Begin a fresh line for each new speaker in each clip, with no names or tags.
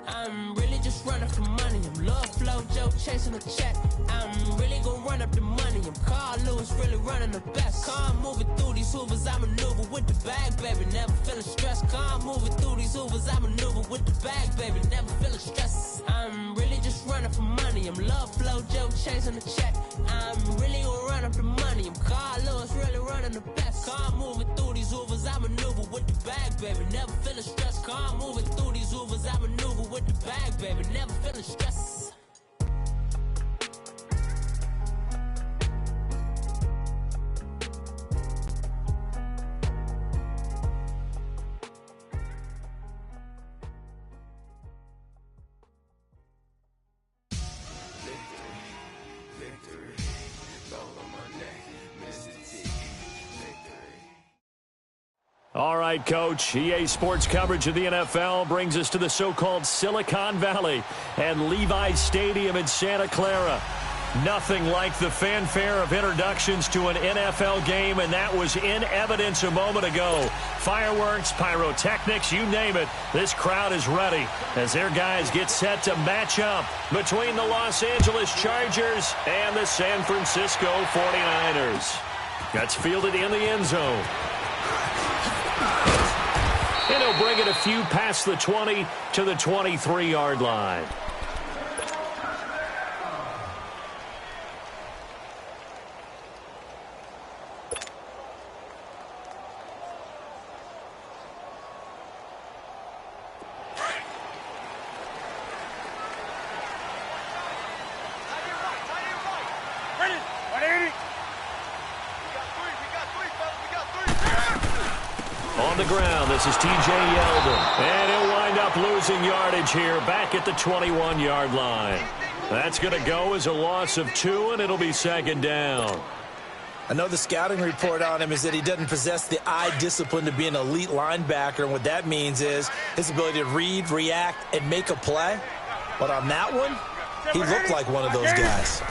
I'm really just running for money. I'm Love Flow Joe chasing a check. I'm really gonna run up the money. I'm Carl Lewis, really running the best. Car moving through these Hoovers, I maneuver with the bag, baby. Never feeling stressed. Car moving through these Hoovers, I maneuver with the bag, baby. Never feeling stressed. I'm really just running for money. I'm Love Flow Joe chasing a check. I'm really gonna run up the money. I'm Carl Lewis, really running the best. Car moving through these Hoovers, I maneuver with the bag, baby. Never feeling stressed. Car moving through these Hoovers, I maneuver with the bag, baby. Never feeling stressed.
All right, Coach. EA Sports coverage of the NFL brings us to the so-called Silicon Valley and Levi's Stadium in Santa Clara. Nothing like the fanfare of introductions to an NFL game, and that was in evidence a moment ago. Fireworks, pyrotechnics, you name it. This crowd is ready as their guys get set to match up between the Los Angeles Chargers and the San Francisco 49ers. That's fielded in the end zone. And he'll bring it a few past the 20 to the 23-yard line. On the ground, this is T.J. Yeldon. And he'll wind up losing yardage here back at the 21-yard line. That's going to go as a loss of 2, and it'll be second down.
I know the scouting report on him is that he doesn't possess the eye discipline to be an elite linebacker, and what that means is his ability to read, react, and make a play. But on that one, he looked like one of those guys.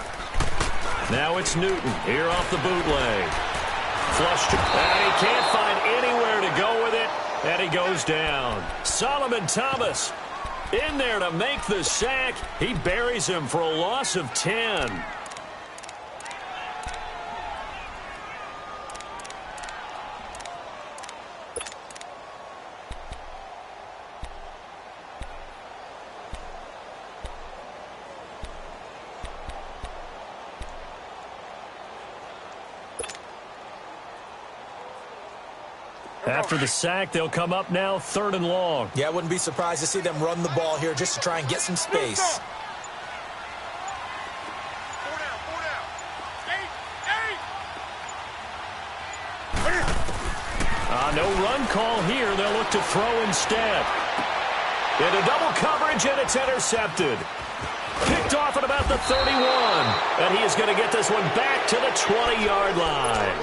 Now it's Newton here off the bootleg. Flushed, and he can't find anywhere to go with it, and he goes down. Solomon Thomas in there to make the sack. He buries him for a loss of 10. After the sack, they'll come up now 3rd and long.
Yeah, I wouldn't be surprised to see them run the ball here just to try and get some space.
No run call here. They'll look to throw instead. Into double coverage, and it's intercepted. Picked off at about the 31. And he is going to get this one back to the 20-yard line.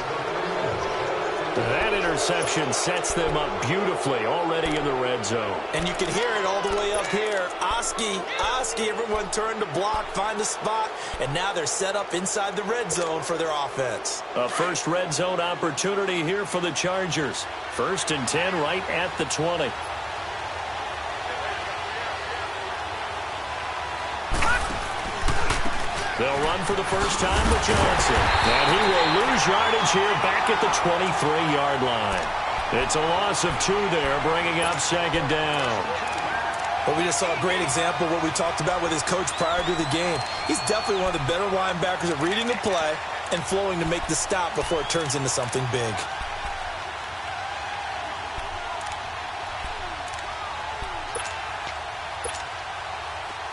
That interception sets them up beautifully already in the red zone.
And you can hear it all the way up here. Oski, everyone turned to block, find the spot, and now they're set up inside the red zone for their offense.
A first red zone opportunity here for the Chargers. 1st and 10 right at the 20. They'll run for the first time with Johnson. And he will lose yardage here back at the 23-yard line. It's a loss of 2 there, bringing up second down.
Well, we just saw a great example of what we talked about with his coach prior to the game. He's definitely one of the better linebackers at reading the play and flowing to make the stop before it turns into something big.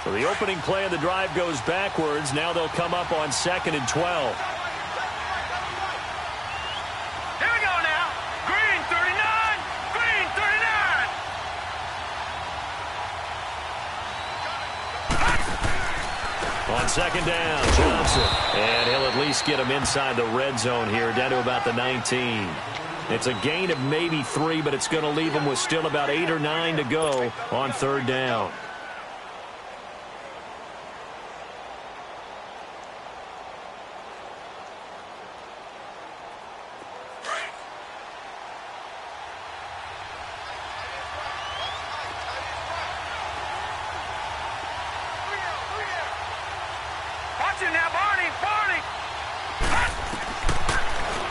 So the opening play of the drive goes backwards. Now they'll come up on 2nd and 12.
Here we go now. Green 39. Green 39.
On 2nd down, Johnson. And he'll at least get him inside the red zone here, down to about the 19. It's a gain of maybe 3, but it's going to leave him with still about 8 or 9 to go on 3rd down.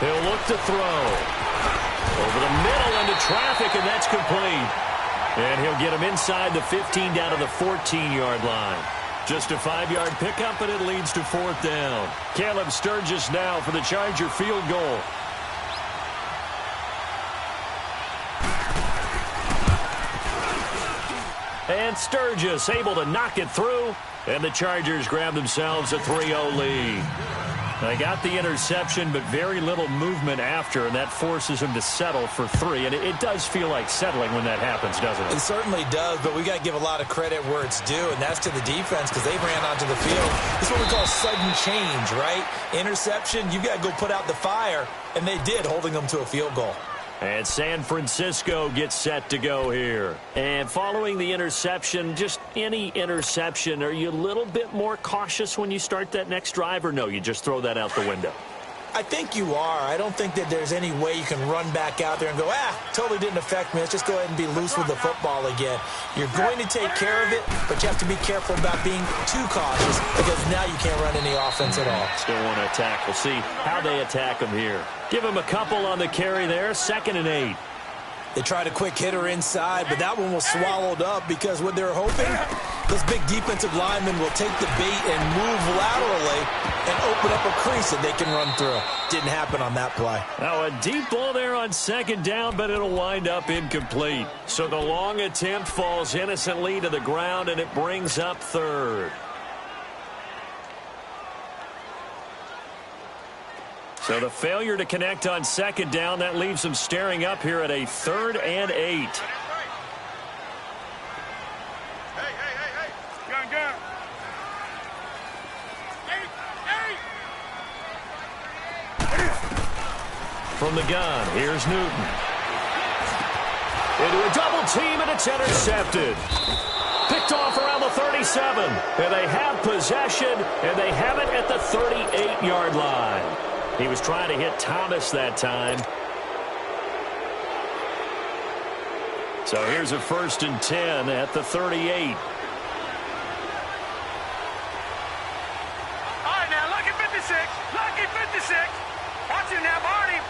He'll look to throw. Over the middle into traffic, and that's complete. And he'll get him inside the 15 down to the 14-yard line. Just a 5-yard pickup, and it leads to 4th down. Caleb Sturgis now for the Charger field goal. And Sturgis able to knock it through, and the Chargers grab themselves a 3-0 lead. They got the interception, but very little movement after, and that forces them to settle for 3. And it does feel like settling when that happens, doesn't it?
It certainly does, but we got to give a lot of credit where it's due, and that's to the defense because they ran onto the field. It's what we call sudden change, right? Interception, you got to go put out the fire, and they did, holding them to a field goal.
And San Francisco gets set to go here. And following the interception, just any interception, are you a little bit more cautious when you start that next drive, or no, you just throw that out the window?
I think you are. I don't think that there's any way you can run back out there and go, totally didn't affect me. Let's just go ahead and be loose with the football again. You're going to take care of it, but you have to be careful about being too cautious because now you can't run any offense at all.
Still want to attack. We'll see how they attack them here. Give them a couple on the carry there, 2nd and 8.
They tried a quick hitter inside, but that one was swallowed up because what they're hoping, those big defensive linemen will take the bait and move laterally and open up a crease that they can run through. Didn't happen on that play.
Now a deep ball there on 2nd down, but it'll wind up incomplete. So the long attempt falls innocently to the ground, and it brings up 3rd. So the failure to connect on 2nd down, that leaves them staring up here at a 3rd and 8.
Hey. Gun.
From the gun, here's Newton. Into a double team, and it's intercepted. Picked off around the 37. And they have possession, and they have it at the 38-yard line. He was trying to hit Thomas that time. So here's a 1st and 10 at the 38.
All right, now, lucky 56. Lucky 56. Watch him now, Barney.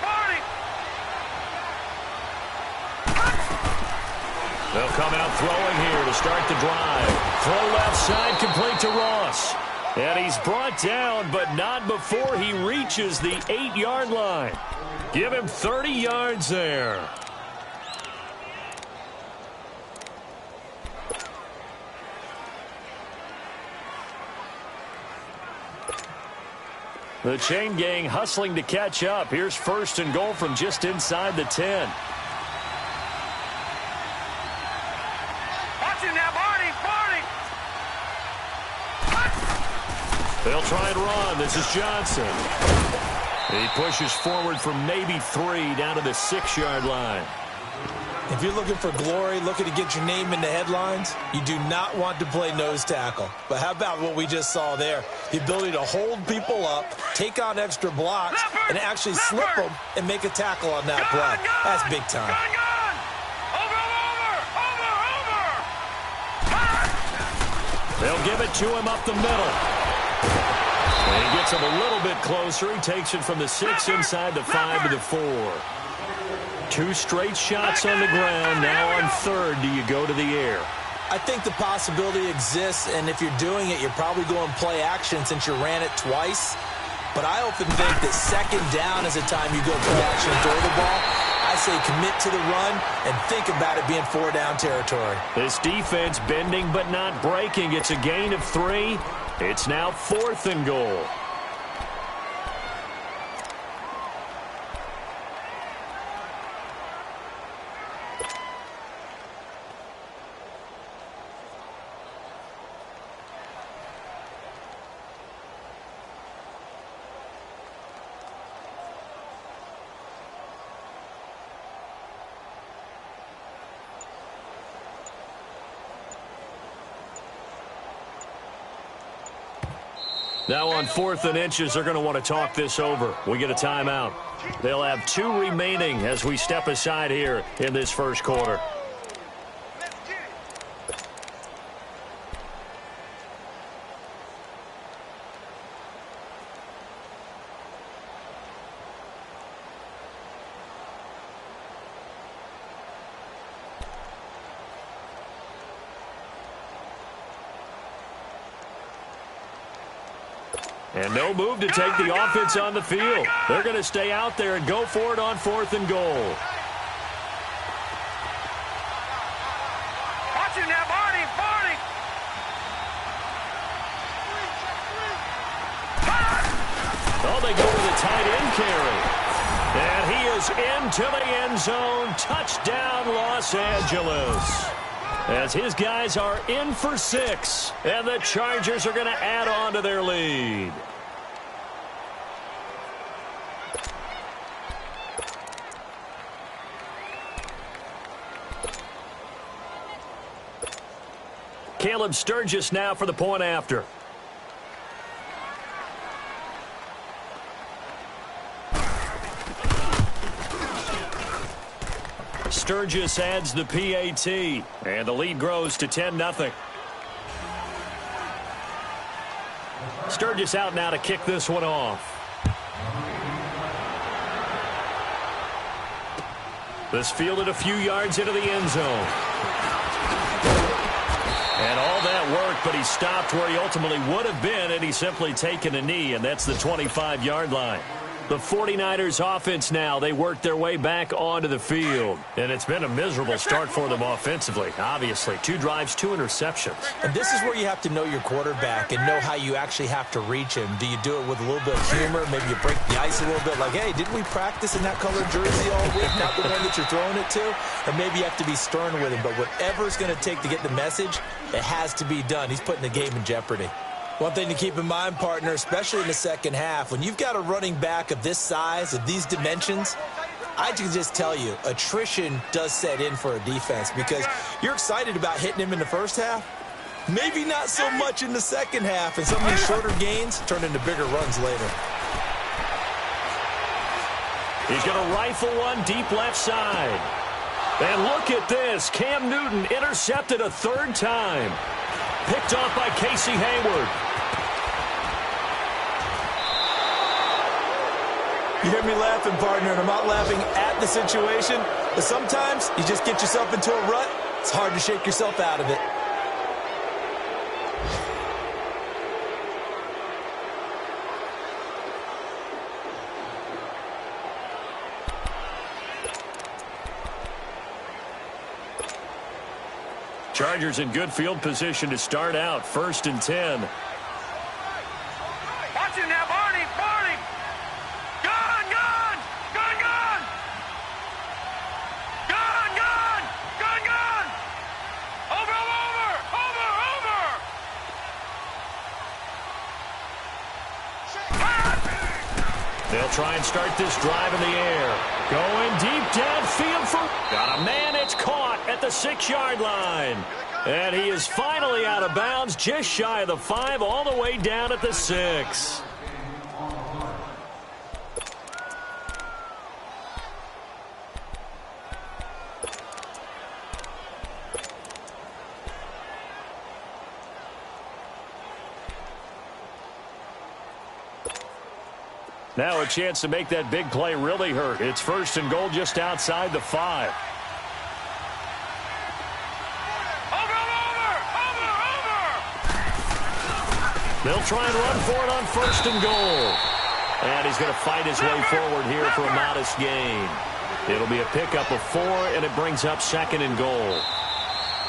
They'll come out throwing here to start the drive. Throw left side, complete to Ross. And he's brought down, but not before he reaches the 8-yard line. Give him 30 yards there. The chain gang hustling to catch up. Here's 1st and goal from just inside the 10.
Watch him now, Barney.
They'll try and run. This is Johnson. He pushes forward from maybe 3 down to the 6-yard line.
If you're looking for glory, looking to get your name in the headlines, you do not want to play nose tackle. But how about what we just saw there? The ability to hold people up, take on extra blocks, and actually slip them and make a tackle on that play. That's big time.
Over.
They'll give it to him up the middle. And he gets him a little bit closer. He takes it from the 6 inside the 5 to the 4. 2 straight shots on the ground. Now on 3rd, do you go to the air?
I think the possibility exists, and if you're doing it, you're probably going play action since you ran it twice. But I often think that 2nd down is the time you go play action and throw the ball. I say commit to the run and think about it being 4-down territory.
This defense bending but not breaking. It's a gain of 3. It's now 4th and goal. Now on 4th and inches, they're going to want to talk this over. We get a timeout. They'll have 2 remaining as we step aside here in this first quarter. And no move to take the offense on the field. They're going to stay out there and go for it on 4th and goal.
Watch him now, Barney, Barney.
Oh, they go to the tight end carry. And he is into the end zone. Touchdown, Los Angeles. As his guys are in for 6. And the Chargers are going to add on to their lead. Caleb Sturgis now for the point after. Sturgis adds the PAT, and the lead grows to 10-0. Sturgis out now to kick this one off. This fielded a few yards into the end zone. And all that work, but he stopped where he ultimately would have been, and he's simply taken a knee, and that's the 25-yard line. The 49ers offense now, they work their way back onto the field. And it's been a miserable start for them offensively, obviously. 2 drives, 2 interceptions.
And this is where you have to know your quarterback and know how you actually have to reach him. Do you do it with a little bit of humor? Maybe you break the ice a little bit like, hey, didn't we practice in that colored jersey all week? Not the one that you're throwing it to? Or maybe you have to be stern with him. But whatever it's going to take to get the message, it has to be done. He's putting the game in jeopardy. One thing to keep in mind, partner, especially in the second half, when you've got a running back of this size, of these dimensions, I can just tell you, attrition does set in for a defense because you're excited about hitting him in the first half. Maybe not so much in the second half, and some of these shorter gains turn into bigger runs later.
He's going to rifle one deep left side. And look at this. Cam Newton intercepted a 3rd time. Picked off by Casey Hayward.
You hear me laughing, partner, and I'm not laughing at the situation, but sometimes you just get yourself into a rut. It's hard to shake yourself out of it.
Chargers in good field position to start out. 1st and 10.
Watch him now, Barney, Barney. Gun, gun, gun, gun. Gun, gun, gun, gun. Over, over, over, over.
They'll try and start this drive in the air. Going deep downfield for... Got a man, it's caught at the 6-yard line. And he is finally out of bounds, just shy of the 5, all the way down at the 6. Now a chance to make that big play really hurt. It's 1st and goal just outside the 5.
Over, over, over, over.
They'll try and run for it on 1st and goal. And he's going to fight his way forward here for a modest gain. It'll be a pickup of 4, and it brings up 2nd and goal.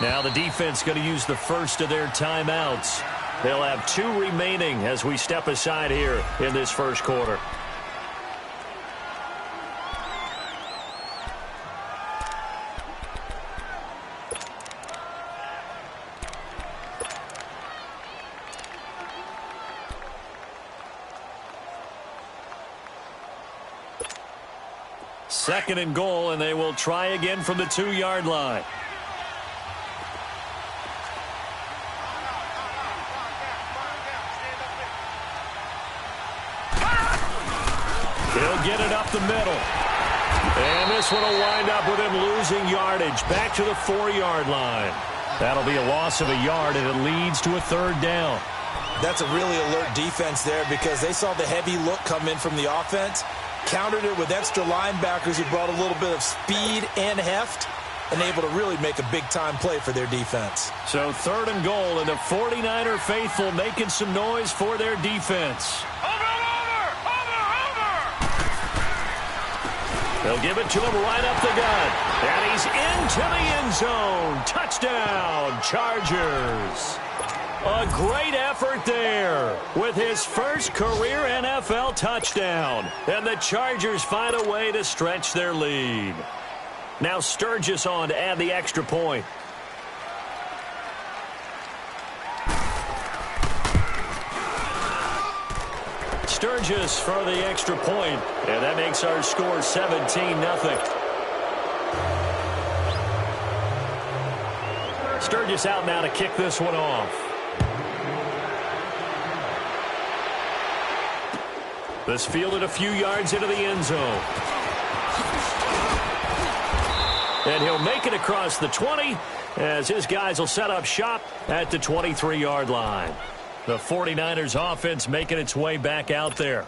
Now the defense going to use the first of their timeouts. They'll have 2 remaining as we step aside here in this first quarter. Second and goal, and they will try again from the 2-yard line. He'll get it up the middle. And this one will wind up with him losing yardage back to the 4-yard line. That'll be a loss of a yard, and it leads to a 3rd down.
That's a really alert defense there because they saw the heavy look come in from the offense, countered it with extra linebackers who brought a little bit of speed and heft, and able to really make a big-time play for their defense.
So 3rd and goal, and the 49er faithful making some noise for their defense. They'll give it to him right up the gut. And he's into the end zone. Touchdown, Chargers. A great effort there with his first career NFL touchdown. And the Chargers find a way to stretch their lead. Now Sturgis on to add the extra point. Sturgis for the extra point, and that makes our score 17-0. Sturgis out now to kick this one off. This fielded a few yards into the end zone. And he'll make it across the 20 as his guys will set up shop at the 23-yard line. The 49ers offense making its way back out there.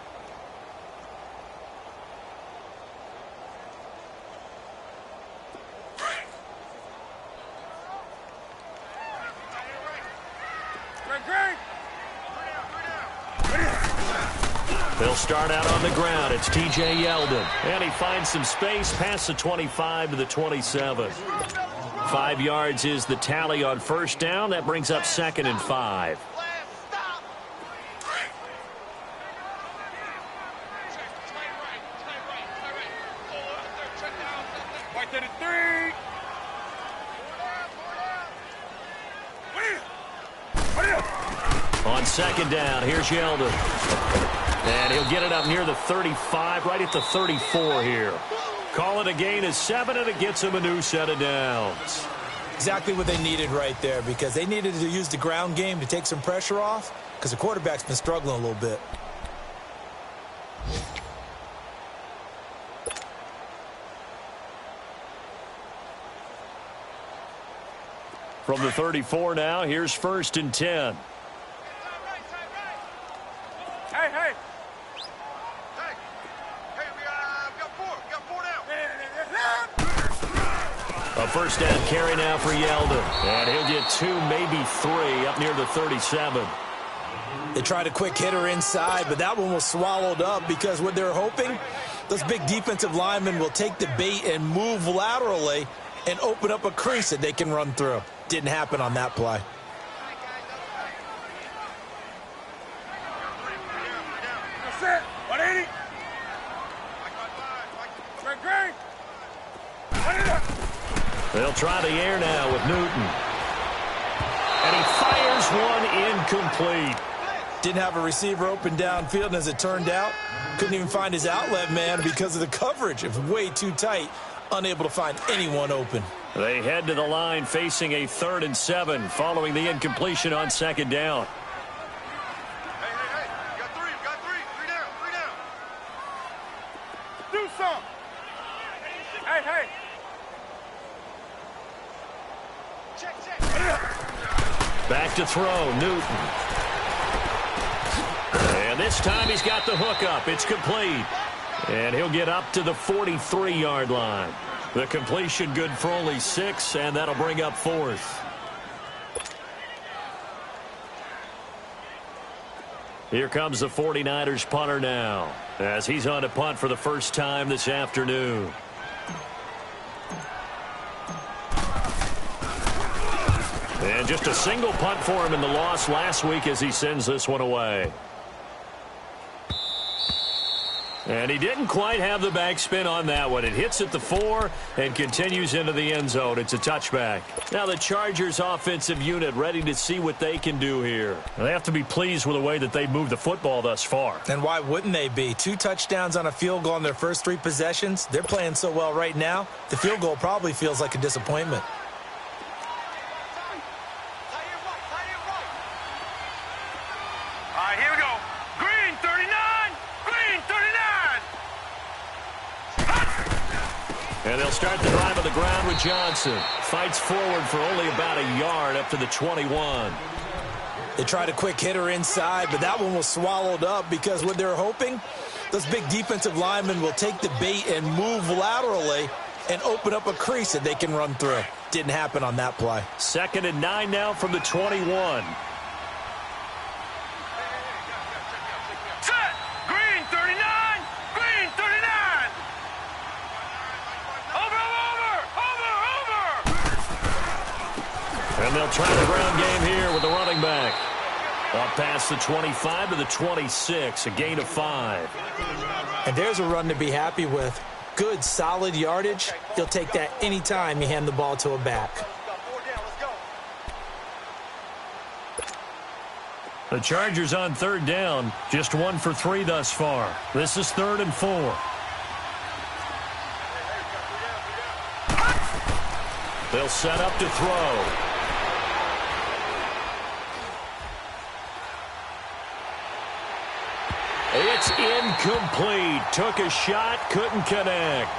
They'll start out on the ground. It's T.J. Yeldon. And he finds some space past the 25 to the 27. 5 yards is the tally on first down. That brings up 2nd and 5. On 2nd down, here's Yeldon. And he'll get it up near the 35, right at the 34 here. Call it a gain of 7, and it gets him a new set of downs.
Exactly what they needed right there, because they needed to use the ground game to take some pressure off, because the quarterback's been struggling a little bit.
From the 34 now, here's 1st and 10.
Hey.
A first down carry now for Yeldon. And he'll get 2, maybe 3, up near the 37.
They tried a quick hitter inside, but that one was swallowed up because what they're hoping, those big defensive linemen will take the bait and move laterally and open up a crease that they can run through. Didn't happen on that play.
That's it. 180.
They'll try the air now with Newton. And he fires one incomplete.
Didn't have a receiver open downfield, and as it turned out, couldn't even find his outlet man because of the coverage. It was way too tight, unable to find anyone open.
They head to the line facing a 3rd and 7 following the incompletion on 2nd down.
Hey. Got three. Three down. Do something. Hey. Check.
Back to throw, Newton. And this time he's got the hook up. It's complete. And he'll get up to the 43-yard line. The completion good for only 6, and that'll bring up 4th. Here comes the 49ers punter now, as he's on to punt for the first time this afternoon. And just a single punt for him in the loss last week as he sends this one away. And he didn't quite have the backspin on that one. It hits at the 4 and continues into the end zone. It's a touchback. Now the Chargers offensive unit ready to see what they can do here. They have to be pleased with the way that they've moved the football thus far.
And why wouldn't they be? 2 touchdowns on a field goal in their first 3 possessions. They're playing so well right now, the field goal probably feels like a disappointment.
All right, here we go. Green 39.
And they'll start the drive on the ground with Johnson. Fights forward for only about a yard up to the 21.
They tried a quick hitter inside, but that one was swallowed up because what they're hoping, those big defensive linemen will take the bait and move laterally and open up a crease that they can run through. Didn't happen on that play.
2nd and 9 now from the 21.
Set. Green 39.
And they'll try the ground game here with the running back. Up past the 25 to the 26, a gain of 5.
And there's a run to be happy with. Good, solid yardage. You'll take that anytime you hand the ball to a back.
The Chargers on 3rd down, just 1 for 3 thus far. This is 3rd and 4. They'll set up to throw. It's incomplete. Took a shot, couldn't connect.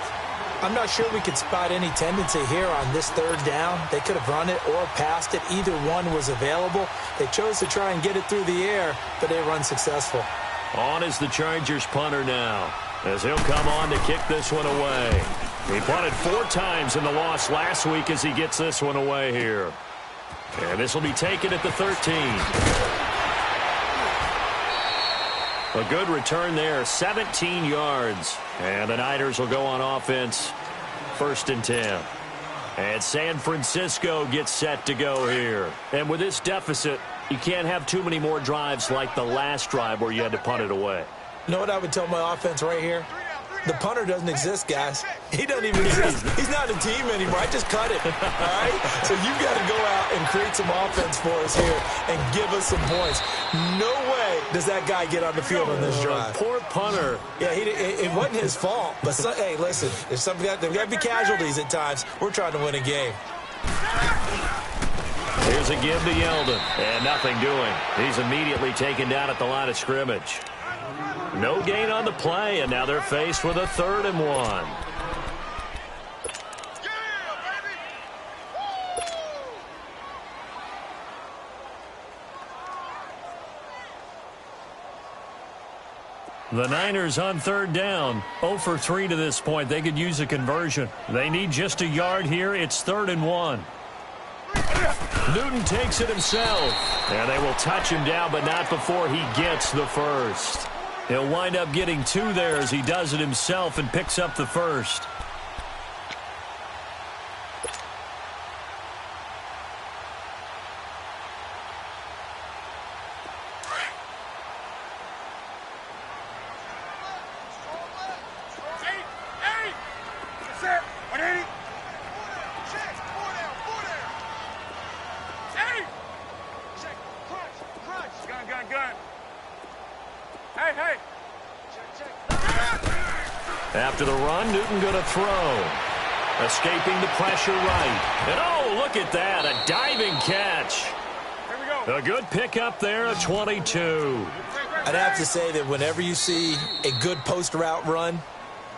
I'm not sure we could spot any tendency here on this 3rd down. They could have run it or passed it. Either one was available. They chose to try and get it through the air, but they were unsuccessful.
On is the Chargers punter now, as he'll come on to kick this one away. He punted 4 times in the loss last week as he gets this one away here. And this will be taken at the 13. A good return there, 17 yards. And the Niners will go on offense, 1st and 10. And San Francisco gets set to go here. And with this deficit, you can't have too many more drives like the last drive where you had to punt it away.
You know what I would tell my offense right here? The punter doesn't exist, guys. He doesn't even exist. He's not a team anymore. I just cut it, all right? So you've got to go out and create some offense for us here and give us some points. No way does that guy get on the field on this drive.
Poor punter.
Yeah, it wasn't his fault. But, hey, listen, there's got to be casualties at times. We're trying to win a game.
Here's a give to Yeldon, and nothing doing. He's immediately taken down at the line of scrimmage. No gain on the play, and now they're faced with a 3rd and 1. The Niners on 3rd down, 0 for 3 to this point. They could use a conversion. They need just a yard here. It's 3rd and 1. Newton takes it himself, and they will touch him down, but not before he gets the 1st. He'll wind up getting 2 there as he does it himself and picks up the 1st. After the run, Newton going to throw. Escaping the pressure right. And oh, look at that, a diving catch.
Here we go.
A good pickup there, a 22.
I'd have to say that whenever you see a good post route run,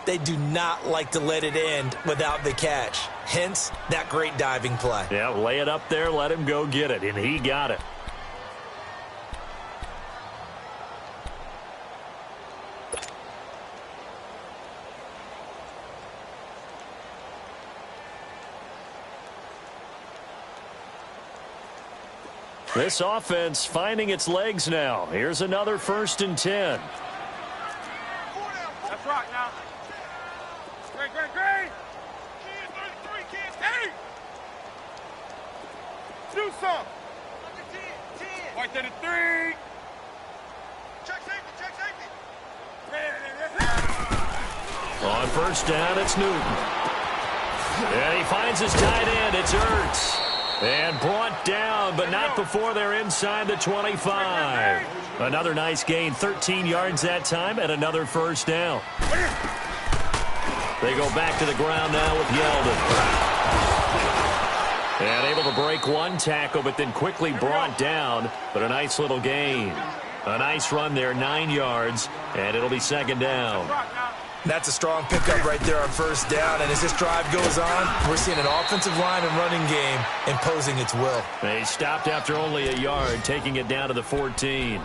they do not like to let it end without the catch. Hence, that great diving play.
Yeah, lay it up there, let him go get it, and he got it. This offense finding its legs now. Here's another 1st and 10.
That's right now. Great. Kids, 33, kids. Hey! Do some. 10. Right there to 3. Check safety.
On 1st down, it's Newton. And he finds his tight end. It's Ertz. And brought down, but not before they're inside the 25. Another nice gain, 13 yards that time, and another 1st down. They go back to the ground now with Yeldon. And able to break 1 tackle, but then quickly brought down, but a nice little gain. A nice run there, 9 yards, and it'll be 2nd down.
That's a strong pickup right there on 1st down. And as this drive goes on, we're seeing an offensive line and running game imposing its will.
They stopped after only a yard, taking it down to the 14.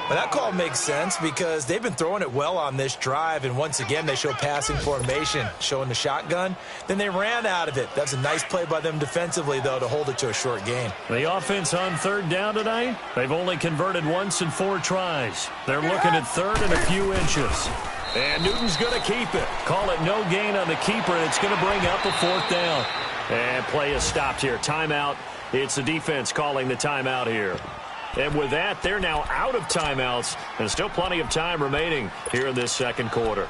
But that call makes sense because they've been throwing it well on this drive. And once again, they show passing formation, showing the shotgun. Then they ran out of it. That's a nice play by them defensively, though, to hold it to a short gain.
The offense on 3rd down tonight, they've only converted once in 4 tries. They're looking at 3rd and a few inches. And Newton's going to keep it. Call it no gain on the keeper, and it's going to bring up a 4th down. And play is stopped here. Timeout It's the defense calling the timeout here. And with that, they're now out of timeouts, and still plenty of time remaining here in this second quarter.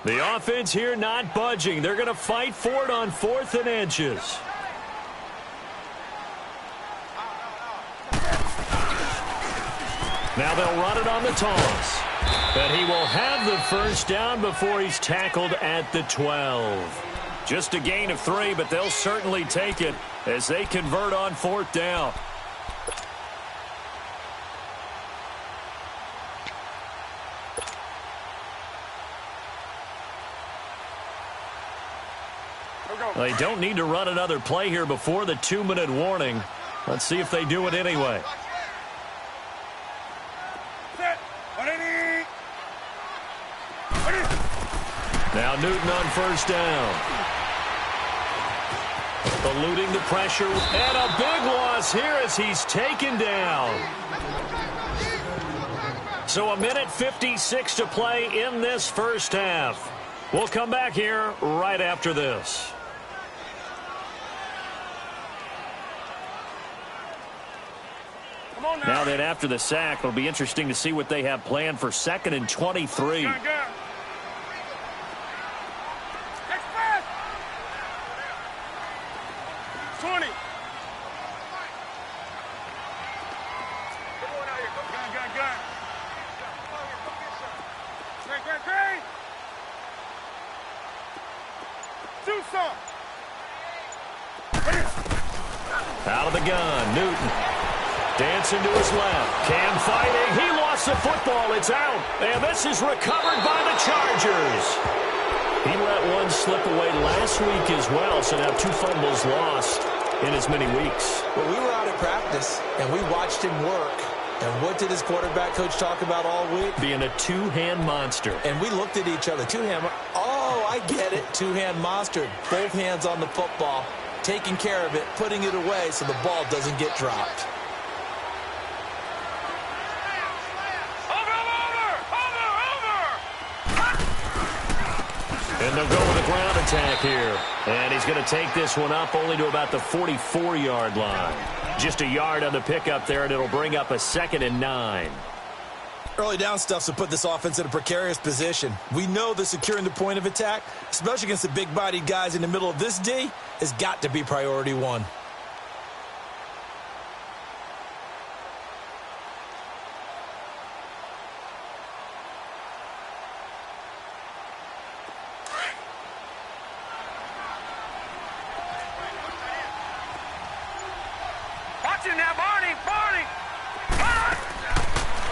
The offense here not budging. They're going to fight for it on 4th and inches. Now they'll run it on the toss. But he will have the first down before he's tackled at the 12. Just a gain of 3, but they'll certainly take it as they convert on 4th down. They don't need to run another play here before the 2-minute warning. Let's see if they do it anyway. Now Newton on first down. Eluding the pressure, and a big loss here as he's taken down. So 1:56 to play in this first half. We'll come back here right after this. Now that after the sack, it'll be interesting to see what they have planned for 2nd and 23. Out of the gun, Newton. Dancing to his left. Cam fighting. He lost the football. It's out. And this is recovered by the Chargers. He let one slip away last week as well, so now 2 fumbles lost in as many weeks.
Well, we were out at practice, and we watched him work. And what did his quarterback coach talk about all week?
Being a two-hand monster.
And we looked at each other. Two-hand. Oh, I get it. Two-hand monster. Both hands on the football, taking care of it, putting it away so the ball doesn't get dropped.
And they'll go with a ground attack here. And he's going to take this one up only to about the 44-yard line. Just a yard on the pickup there, and it'll bring up a 2nd and 9.
Early down stuff to put this offense in a precarious position. We know that securing the point of attack, especially against the big-bodied guys in the middle of this D, has got to be priority 1.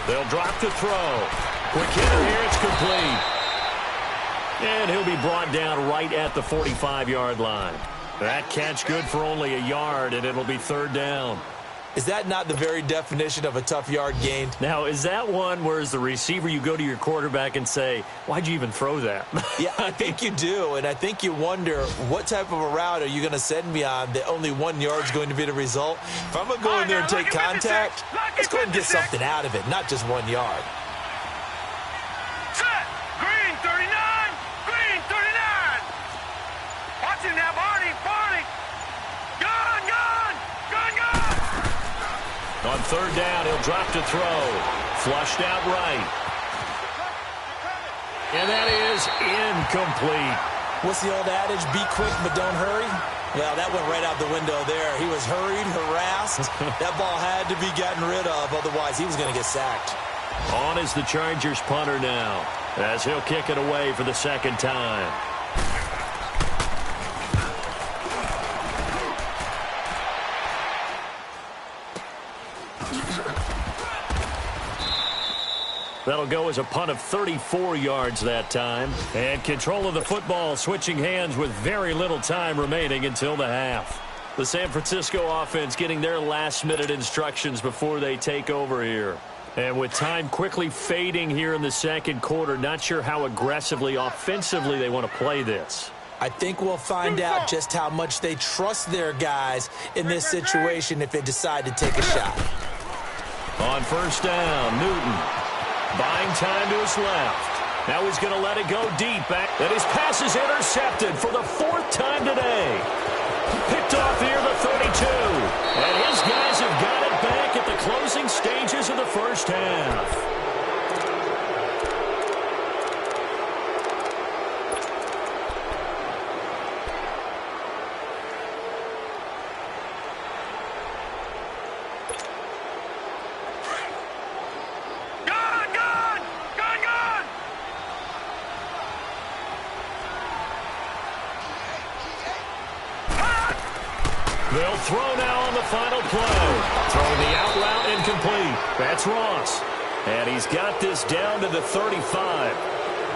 They'll drop the throw. Quick hitter here, it's complete. And he'll be brought down right at the 45-yard line. That catch good for only a yard, and it'll be 3rd down.
Is that not the very definition of a tough yard gained?
Now, is that one where as the receiver you go to your quarterback and say, why'd you even throw that?
Yeah, I think you do, and I think you wonder what type of a route are you going to send me on that only 1 yard's going to be the result? If I'm going to go in there and take contact, let's go and get something out of it, not just 1 yard.
Set! Green 39! Green 39! Watching now, Barney! Barney! Gun! Gun! Gun! Gun!
On 3rd down, he'll drop to throw. Flushed out right. And that is incomplete.
What's the old adage? Be quick, but don't hurry? Well, that went right out the window there. He was hurried, harassed. That ball had to be gotten rid of, otherwise he was going to get sacked.
On is the Chargers punter now, as he'll kick it away for the 2nd time. That'll go as a punt of 34 yards that time. And control of the football switching hands with very little time remaining until the half. The San Francisco offense getting their last-minute instructions before they take over here. And with time quickly fading here in the second quarter, not sure how aggressively, offensively they want to play this.
I think we'll find out just how much they trust their guys in this situation if they decide to take a shot.
On first down, Newton buying time to his left. Now he's going to let it go deep. And his pass is intercepted for the 4th time today. Picked off near the 32. And his guys have got it back at the closing stages of the first half. They'll throw now on the final play. Throwing the out route incomplete. That's Ross. And he's got this down to the 35.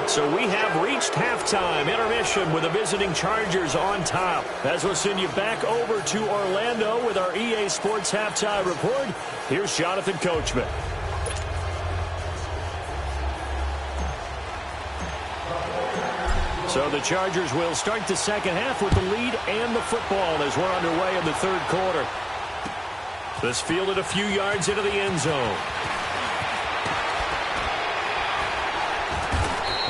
So we have reached halftime intermission with the visiting Chargers on top. As we'll send you back over to Orlando with our EA Sports Halftime Report, here's Jonathan Coachman. So the Chargers will start the second half with the lead and the football as we're underway in the third quarter. This fielded a few yards into the end zone.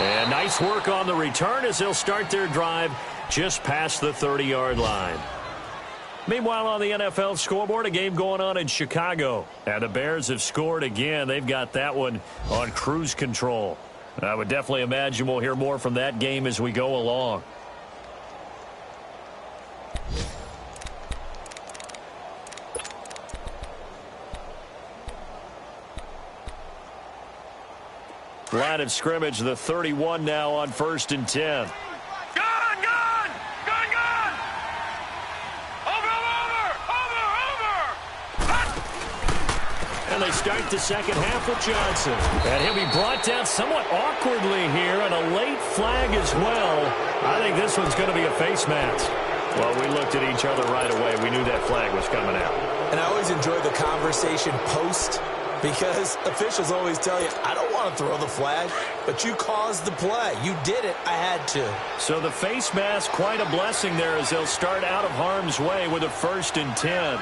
And nice work on the return as they'll start their drive just past the 30-yard line. Meanwhile, on the NFL scoreboard, a game going on in Chicago. And the Bears have scored again. They've got that one on cruise control. I would definitely imagine we'll hear more from that game as we go along. Line of scrimmage, the 31 now on 1st and 10. And they start the second half with Johnson. And he'll be brought down somewhat awkwardly here, and a late flag as well. I think this one's going to be a face mask. Well, we looked at each other right away. We knew that flag was coming out.
And I always enjoy the conversation post, because officials always tell you, I don't want to throw the flag, but you caused the play. You did it. I had to.
So the face mask, quite a blessing there as they'll start out of harm's way with a 1st and 10.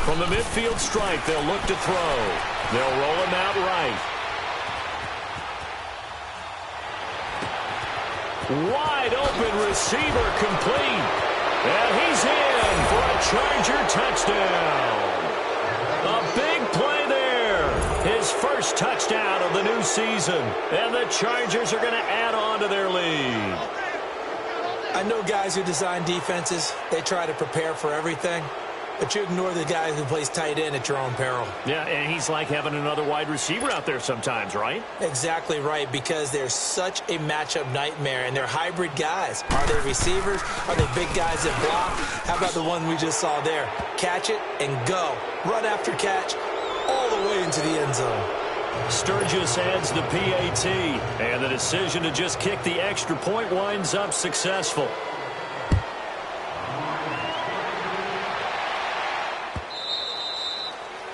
From the midfield stripe, they'll look to throw. They'll roll him out right. Wide open receiver complete. And he's in for a Charger touchdown. A big play there. His first touchdown of the new season. And the Chargers are going to add on to their lead.
I know guys who design defenses, they try to prepare for everything. But you ignore the guy who plays tight end at your own peril.
Yeah, and he's like having another wide receiver out there sometimes, right?
Exactly right, because they're such a matchup nightmare, and they're hybrid guys. Are they receivers? Are they big guys that block? How about the one we just saw there? Catch it and go. Run after catch all the way into the end zone.
Sturgis adds the PAT, and the decision to just kick the extra point winds up successful.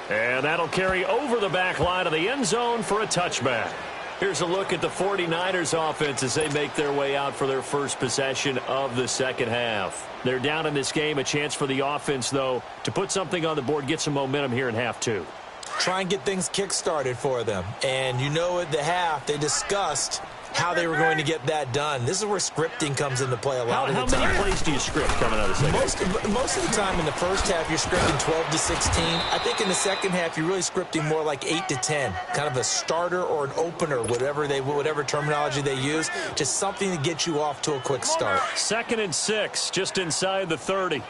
And that'll carry over the back line of the end zone for a touchback. Here's a look at the 49ers offense as they make their way out for their first possession of the second half. They're down in this game. A chance for the offense, though, to put something on the board, get some momentum here in half two.
Try and get things kick-started for them. And you know at the half, they discussed how they were going to get that done. This is where scripting comes into play a lot of the time.
How many plays do you script coming out of the second half?
Most of the time in the first half, you're scripting 12 to 16. I think in the second half, you're really scripting more like 8 to 10. Kind of a starter or an opener, whatever terminology they use. Just something to get you off to a quick start.
2nd and 6, just inside the 30.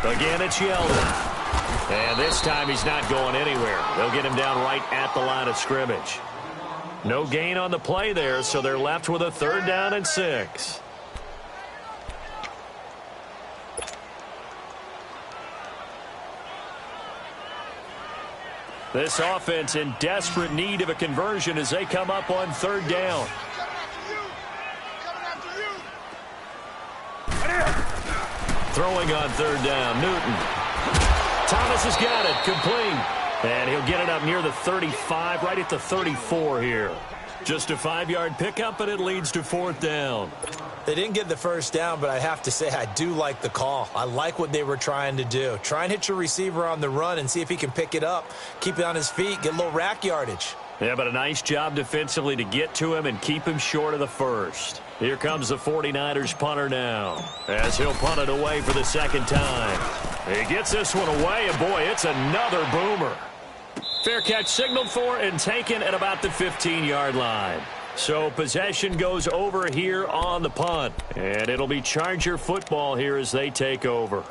Again, it's Yeldon. And this time he's not going anywhere. They'll get him down right at the line of scrimmage. No gain on the play there, so they're left with a 3rd down and 6. This offense in desperate need of a conversion as they come up on 3rd down. Throwing on 3rd down, Newton. Thomas has got it, complete. And he'll get it up near the 35, right at the 34 here. Just a 5-yard pickup, and it leads to 4th down.
They didn't get the first down, but I have to say I do like the call. I like what they were trying to do. Try and hit your receiver on the run and see if he can pick it up, keep it on his feet, get a little rack yardage.
Yeah, but a nice job defensively to get to him and keep him short of the first. Here comes the 49ers punter now, as he'll punt it away for the second time. He gets this one away, and boy, it's another boomer. Fair catch signaled for and taken at about the 15-yard line. So possession goes over here on the punt, and it'll be Charger football here as they take over.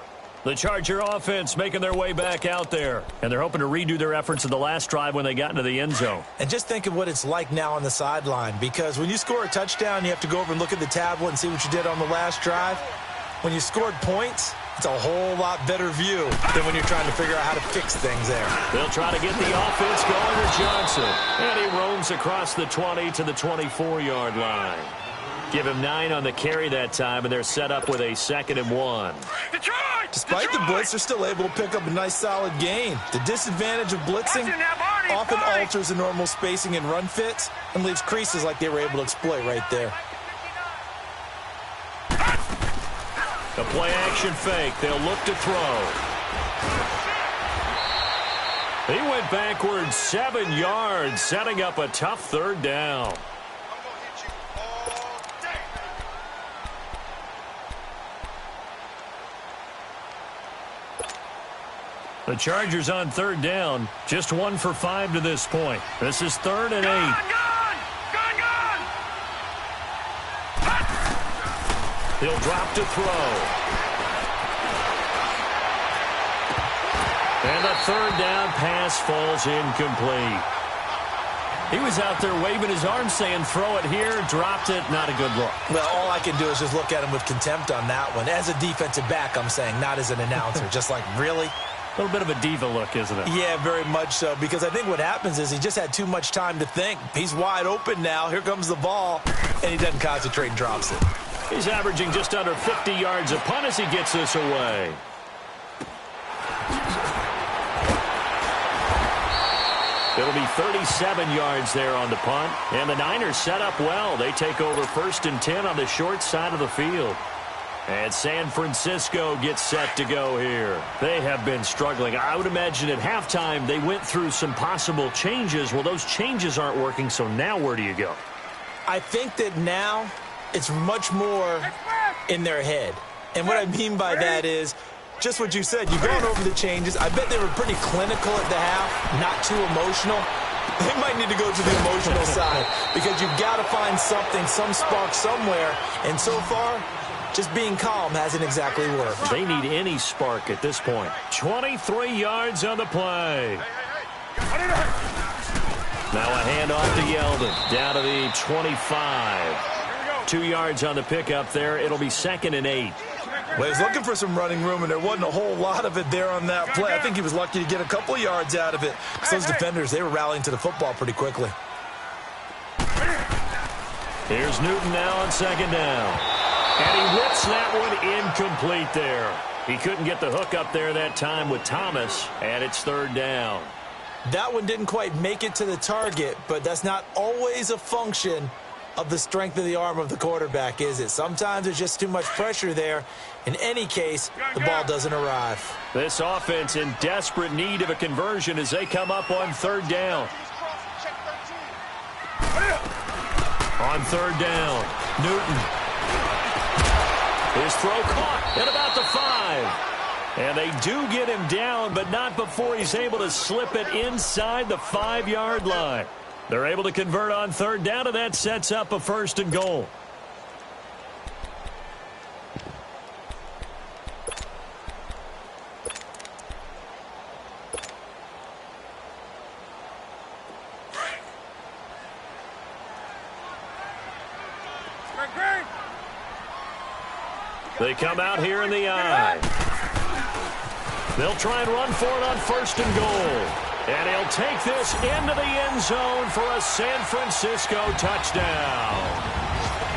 The Charger offense making their way back out there, and they're hoping to redo their efforts in the last drive when they got into the end zone.
And just think of what it's like now on the sideline, because when you score a touchdown, you have to go over and look at the tablet and see what you did on the last drive. When you scored points, it's a whole lot better view than when you're trying to figure out how to fix things there.
They'll try to get the offense going with Johnson, and he roams across the 20 to the 24-yard line. Give him 9 on the carry that time, and they're set up with a 2nd and 1.
Despite the blitz, they're still able to pick up a nice solid gain. The disadvantage of blitzing often alters the normal spacing and run fits and leaves creases like they were able to exploit right there.
A play-action fake. They'll look to throw. He went backwards 7 yards, setting up a tough 3rd down. The Chargers on 3rd down, just 1 for 5 to this point. This is 3rd and 8.
Gun!
He'll drop to throw. And the 3rd down pass falls incomplete. He was out there waving his arms saying, throw it here, dropped it, not a good look.
Well, all I can do is just look at him with contempt on that one. As a defensive back, I'm saying, not as an announcer. Just like, really?
A little bit of a diva look, isn't it?
Yeah, very much so, because I think what happens is he just had too much time to think. He's wide open now. Here comes the ball, and he doesn't concentrate and drops it.
He's averaging just under 50 yards a punt as he gets this away. It'll be 37 yards there on the punt, and the Niners set up well. They take over 1st and 10 on the short side of the field. And San Francisco gets set to go here. They have been struggling. I would imagine at halftime they went through some possible changes. Well, those changes aren't working, so now where do you go?
I think that now it's much more in their head. And what I mean by that is just what you said. You've gone over the changes. I bet they were pretty clinical at the half, not too emotional. They might need to go to the emotional side because you've got to find something, some spark somewhere. And so far, just being calm hasn't exactly worked.
They need any spark at this point. 23 yards on the play. Now a handoff to Yeldon. Down to the 25. 2 yards on the pickup there. It'll be 2nd and 8.
Well, he's looking for some running room, and there wasn't a whole lot of it there on that play. I think he was lucky to get a couple yards out of it. So those defenders, they were rallying to the football pretty quickly.
Here's Newton now on 2nd down. And he whips that one incomplete there. He couldn't get the hook up there that time with Thomas, and it's 3rd down.
That one didn't quite make it to the target, but that's not always a function of the strength of the arm of the quarterback, is it? Sometimes there's just too much pressure there. In any case, the ball doesn't arrive.
This offense in desperate need of a conversion as they come up on 3rd down. On 3rd down, Newton. His throw caught at about the 5. And they do get him down, but not before he's able to slip it inside the 5-yard line. They're able to convert on 3rd down, and that sets up a 1st and goal. They come out here in the eye. They'll try and run for it on 1st and goal. And he'll take this into the end zone for a San Francisco touchdown.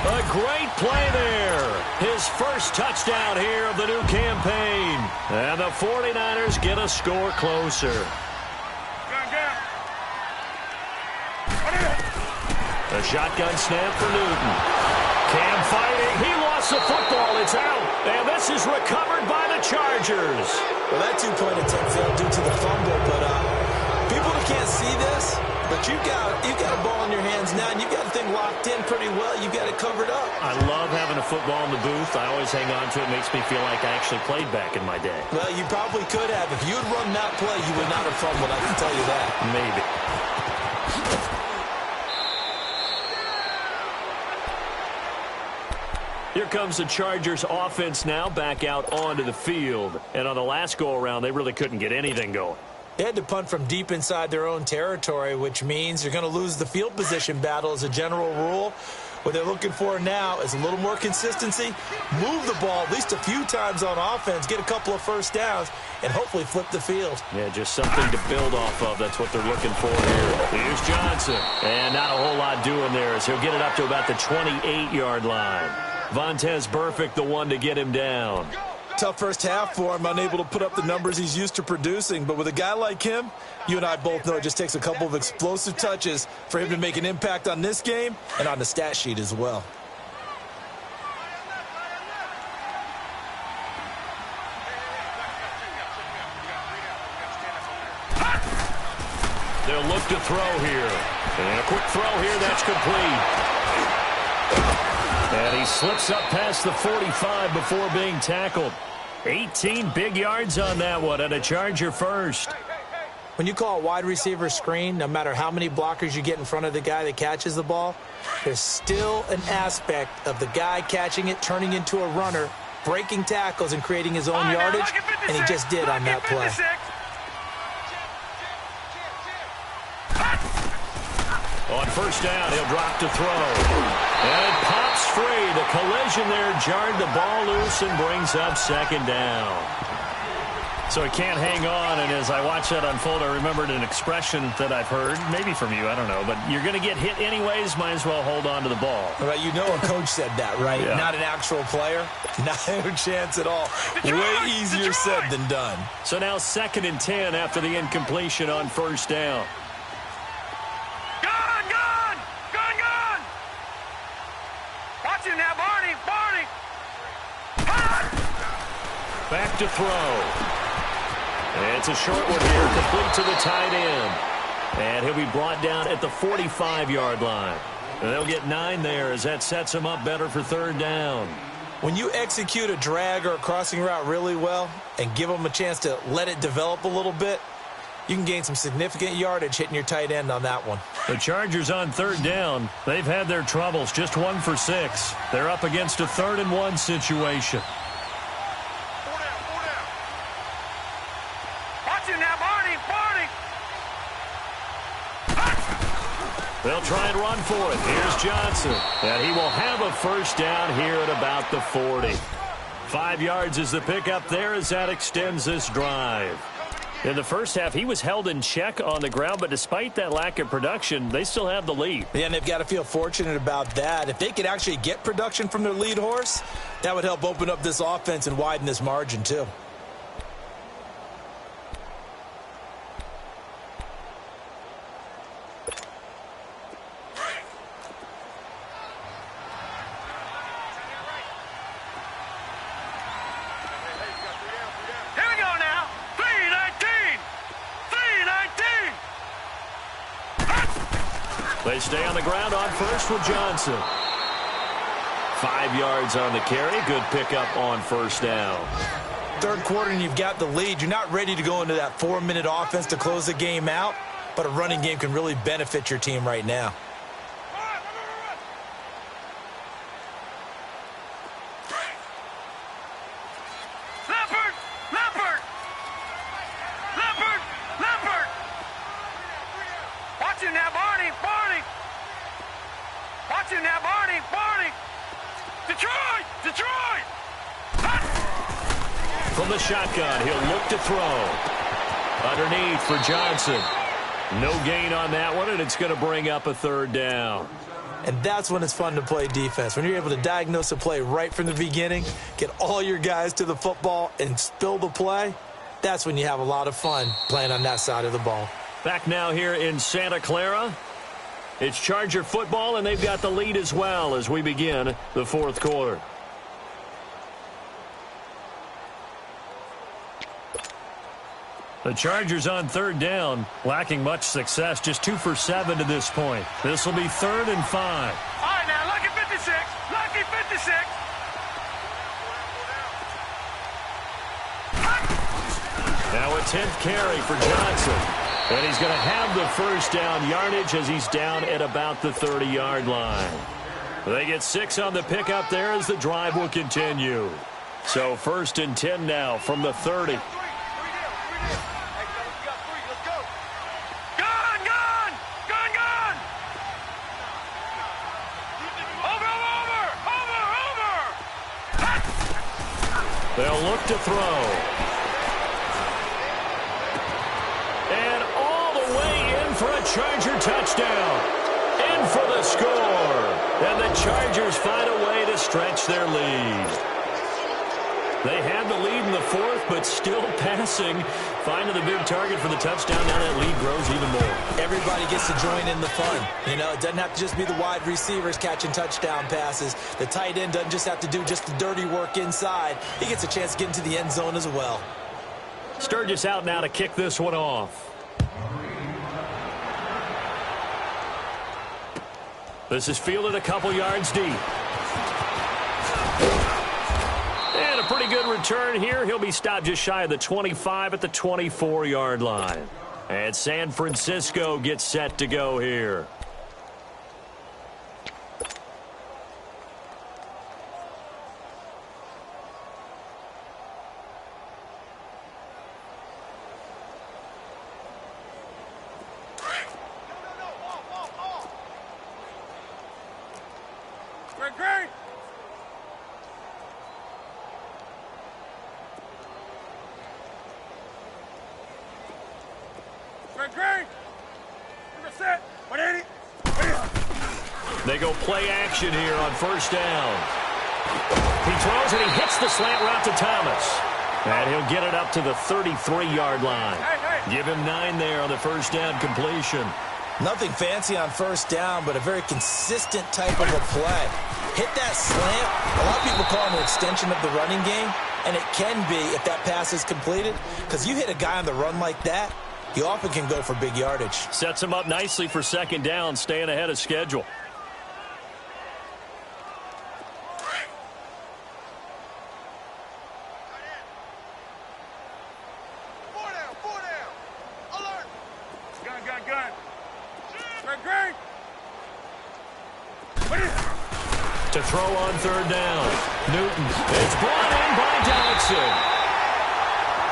A great play there. His first touchdown here of the new campaign. And the 49ers get a score closer. A shotgun snap for Newton. Cam fighting. He lost the football. It's out. And this is recovered by the Chargers.
Well, that two-point attempt failed due to the fumble, but people that can't see this, but you've got a ball in your hands now, and you've got the thing locked in pretty well. You've got it covered up.
I love having a football in the booth. I always hang on to it. It makes me feel like I actually played back in my day.
Well, you probably could have. If you had run that play, you would not have fumbled, I can tell you that.
Maybe. Here comes the Chargers offense now back out onto the field. And on the last go-around, they really couldn't get anything going.
They had to punt from deep inside their own territory, which means you're going to lose the field position battle as a general rule. What they're looking for now is a little more consistency, move the ball at least a few times on offense, get a couple of first downs, and hopefully flip the field.
Yeah, just something to build off of. That's what they're looking for here. Here's Johnson. And not a whole lot doing there as he'll get it up to about the 28-yard line. Vontaze Burfict, the one to get him down.
Tough first half for him, unable to put up the numbers he's used to producing. But with a guy like him, you and I both know it just takes a couple of explosive touches for him to make an impact on this game and on the stat sheet as well.
They'll look to throw here. And a quick throw here, that's complete. And he slips up past the 45 before being tackled. 18 big yards on that one, and a Charger first.
When you call a wide receiver screen, no matter how many blockers you get in front of the guy that catches the ball, there's still an aspect of the guy catching it, turning into a runner, breaking tackles and creating his own yardage, and he just did on that play.
On first down, he'll drop to throw. And it pops free. The collision there jarred the ball loose and brings up second down. So he can't hang on, and as I watch that unfold, I remembered an expression that I've heard, maybe from you, I don't know, but you're going to get hit anyways, might as well hold on to the ball.
Right, you know a coach said that, right?
Yeah.
Not an actual player. No chance at all. Way easier said than done.
So now 2nd and 10 after the incompletion on first down.
Now, Barney!
Back to throw. It's a short one here, complete to the tight end. And he'll be brought down at the 45-yard line. And they'll get 9 there as that sets him up better for third down.
When you execute a drag or a crossing route really well and give them a chance to let it develop a little bit, you can gain some significant yardage hitting your tight end on that one.
The Chargers on third down. They've had their troubles, just 1 for 6. They're up against a 3rd and 1 situation.
Watch him now, Barney!
They'll try and run for it. Here's Johnson. And he will have a first down here at about the 40. 5 yards is the pickup there as that extends this drive. In the first half, he was held in check on the ground, but despite that lack of production, they still have the lead.
Yeah, and they've got to feel fortunate about that. If they could actually get production from their lead horse, that would help open up this offense and widen this margin, too.
They stay on the ground on first with Johnson. 5 yards on the carry. Good pickup on first down.
Third quarter and you've got the lead. You're not ready to go into that 4-minute offense to close the game out, but a running game can really benefit your team right now.
From the shotgun, he'll look to throw. Underneath for Johnson. No gain on that one, and it's going to bring up a third down.
And that's when it's fun to play defense. When you're able to diagnose a play right from the beginning, get all your guys to the football, and spill the play, that's when you have a lot of fun playing on that side of the ball.
Back now here in Santa Clara. It's Charger football, and they've got the lead as well as we begin the fourth quarter. The Chargers on third down, lacking much success, just 2 for 7 to this point. This will be 3rd and 5.
All right, now, lucky 56. Lucky 56.
Now a 10th carry for Johnson. And he's going to have the first down yardage as he's down at about the 30-yard line. They get 6 on the pickup there as the drive will continue. So 1st and 10 now from the 30. They'll look to throw. And all the way in for a Charger touchdown. In for the score. And the Chargers find a way to stretch their lead. They had the lead in the 4th, but still passing. Finding the big target for the touchdown. Now that lead grows even more.
Everybody gets to join in the fun. You know, it doesn't have to just be the wide receivers catching touchdown passes. The tight end doesn't just have to do just the dirty work inside. He gets a chance to get into the end zone as well.
Sturgis out now to kick this one off. This is fielded a couple yards deep. And a pretty good return here. He'll be stopped just shy of the 25 at the 24-yard line. And San Francisco gets set to go here.
Great.
They go play action here on 1st down. He throws and he hits the slant route to Thomas. And he'll get it up to the 33-yard line. Give him 9 there on the 1st down completion.
Nothing fancy on 1st down, but a very consistent type of a play. Hit that slant. A lot of people call it an extension of the running game, and it can be if that pass is completed, because you hit a guy on the run like that, he often can go for big yardage.
Sets him up nicely for 2nd down, staying ahead of schedule. To throw on 3rd down. Newton. It's brought in by Dodson.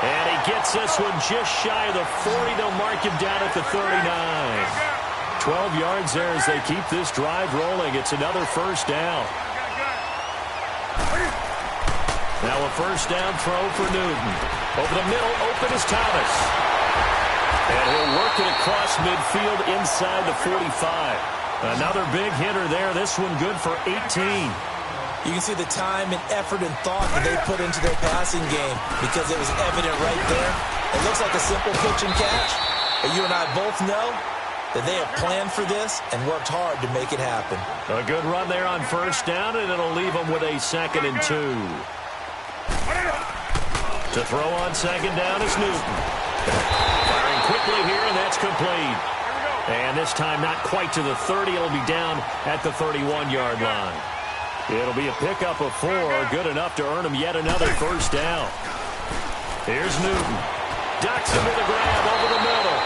And he gets this one just shy of the 40. They'll mark him down at the 39. 12 yards there as they keep this drive rolling. It's another 1st down. Now a 1st down throw for Newton. Over the middle, open is Thomas. And he'll work it across midfield inside the 45. Another big hitter there. This one good for 18.
You can see the time and effort and thought that they put into their passing game because it was evident right there. It looks like a simple pitch and catch, but you and I both know that they have planned for this and worked hard to make it happen.
A good run there on 1st down, and it'll leave them with a 2nd and 2. To throw on 2nd down is Newton. Firing quickly here, and that's complete. And this time not quite to the 30. It'll be down at the 31-yard line. It'll be a pickup of 4, good enough to earn him yet another 1st down. Here's Newton. Ducks him with a grab over the middle.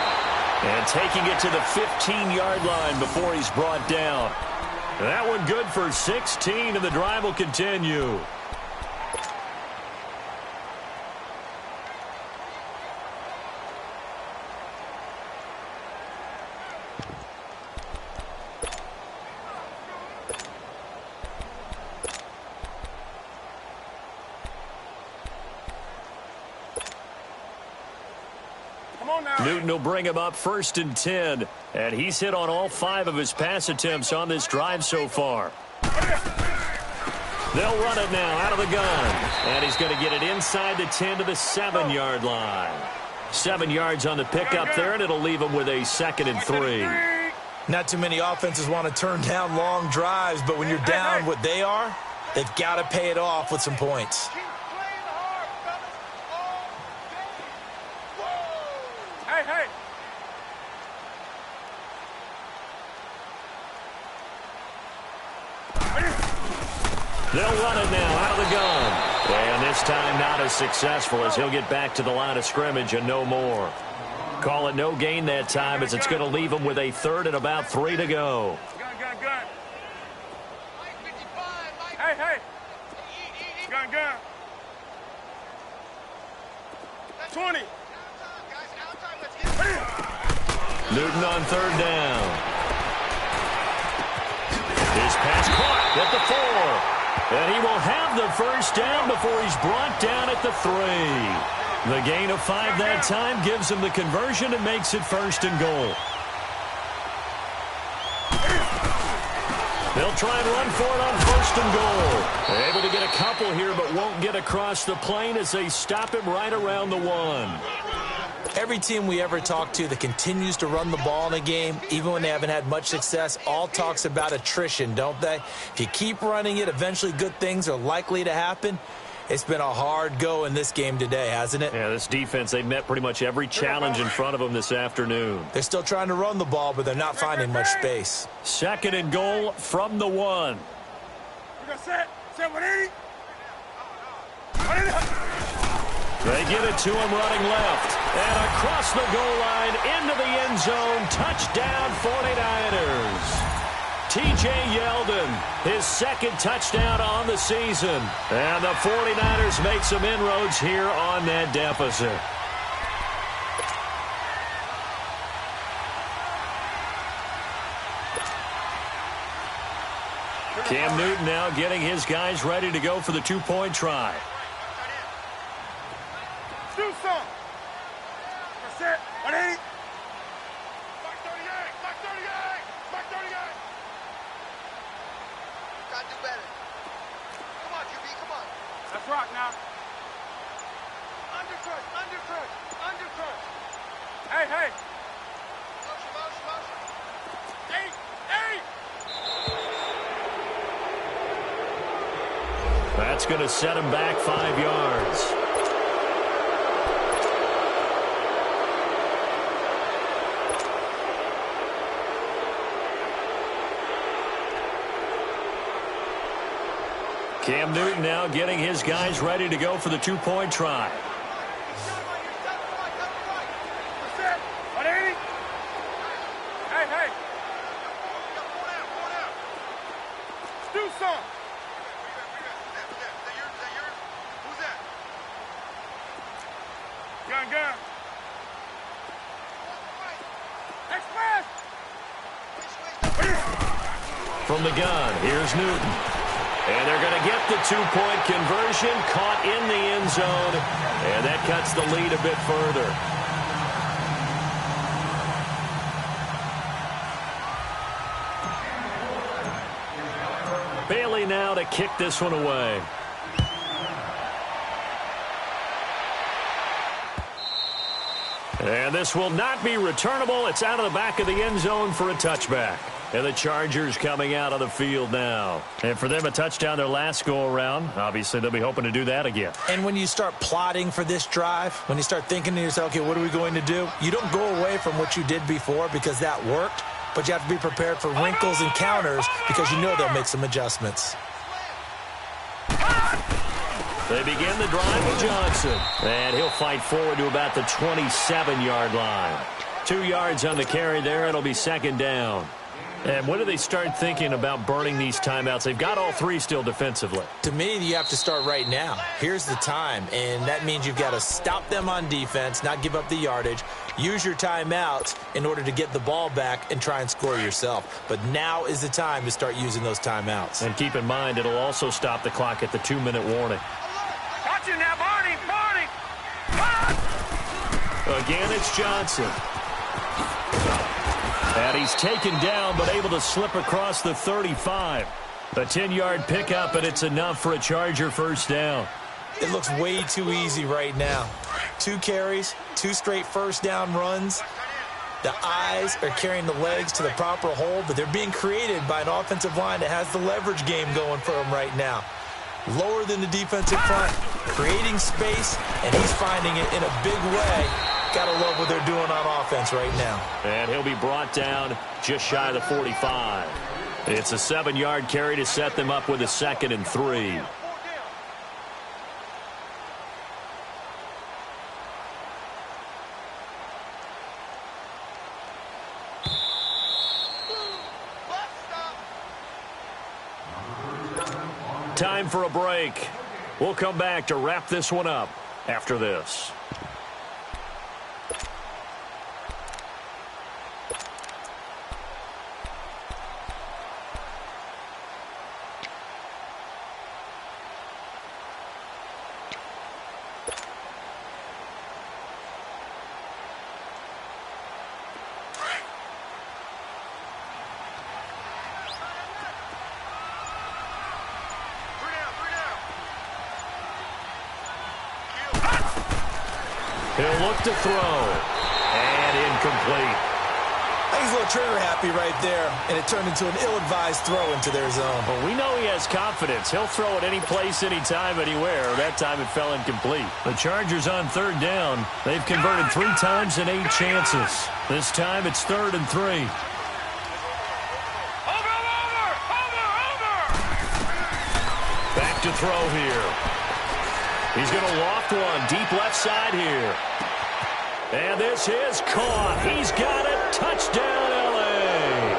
And taking it to the 15-yard line before he's brought down. That one good for 16, and the drive will continue. Newton will bring him up 1st and 10, and he's hit on all 5 of his pass attempts on this drive so far. They'll run it now out of the gun, and he's going to get it inside the 10 to the 7-yard line. 7 yards on the pickup there, and it'll leave him with a 2nd and 3.
Not too many offenses want to turn down long drives, but when you're down what they are, they've got to pay it off with some points.
They'll run it now out of the gun. And this time not as successful as he'll get back to the line of scrimmage and no more. Call it no gain that time as it's going to leave him with a third and about 3 to go.
Gun. Hey. Gun. 20.
Newton on third down. His pass caught at the 4. And he will have the first down before he's brought down at the 3. The gain of 5 that time gives him the conversion and makes it 1st and goal. They'll try and run for it on 1st and goal. They're able to get a couple here, but won't get across the plane as they stop him right around the 1.
Every team we ever talk to that continues to run the ball in a game, even when they haven't had much success, all talks about attrition, don't they? If you keep running it, eventually good things are likely to happen. It's been a hard go in this game today, hasn't it?
Yeah, this defense, they've met pretty much every challenge in front of them this afternoon.
They're still trying to run the ball, but they're not finding much space.
2nd and goal from the 1.
We got set 180.
They give it to him running left. And across the goal line into the end zone. Touchdown 49ers. T.J. Yeldon, his 2nd touchdown on the season. And the 49ers make some inroads here on that deficit. Cam Newton now getting his guys ready to go for the 2-point try.
Do some. That's it. 180. Back 38.
Gotta do better. Come on, QB, come on.
Let's rock now.
Under crush.
Hey.
Motion.
8.
That's going to set him back 5 yards. Cam Newton now getting his guys ready to go for the 2-point try.
That's it. 180. Hey. Do some.
Who's that?
Gun. Express.
From the gun, here's Newton. And they're going to get the 2-point conversion, caught in the end zone, and that cuts the lead a bit further. Bailey now to kick this one away. And this will not be returnable. It's out of the back of the end zone for a touchback. And the Chargers coming out of the field now. And for them, a touchdown their last go-around. Obviously, they'll be hoping to do that again.
And when you start plotting for this drive, when you start thinking to yourself, okay, what are we going to do? You don't go away from what you did before because that worked, but you have to be prepared for wrinkles and counters because you know they'll make some adjustments.
They begin the drive with Johnson. And he'll fight forward to about the 27-yard line. 2 yards on the carry there. It'll be 2nd down. And when do they start thinking about burning these timeouts? They've got all 3 still defensively.
To me, you have to start right now. Here's the time, and that means you've got to stop them on defense, not give up the yardage, use your timeouts in order to get the ball back and try and score yourself. But now is the time to start using those timeouts.
And keep in mind, it'll also stop the clock at the 2-minute warning.
Watch it now, Barney.
Again, it's Johnson. And he's taken down, but able to slip across the 35. A 10-yard pickup, and it's enough for a Charger first down.
It looks way too easy right now. 2 carries, 2 straight first down runs. The eyes are carrying the legs to the proper hole, but they're being created by an offensive line that has the leverage game going for them right now. Lower than the defensive front, creating space, and he's finding it in a big way. Gotta love what they're doing on offense right now.
And he'll be brought down just shy of the 45. It's a 7-yard carry to set them up with a 2nd and 3. Time for a break. We'll come back to wrap this one up after this. He'll look to throw. And incomplete.
I think he's a little trigger happy right there, and it turned into an ill-advised throw into their zone.
Well, we know he has confidence. He'll throw it any place, anytime, anywhere. That time it fell incomplete. The Chargers on 3rd down. They've converted 3 times in 8 chances. This time it's 3rd and 3. Back to throw here. He's going to loft one deep left side here. And this is caught. He's got it. Touchdown, L.A.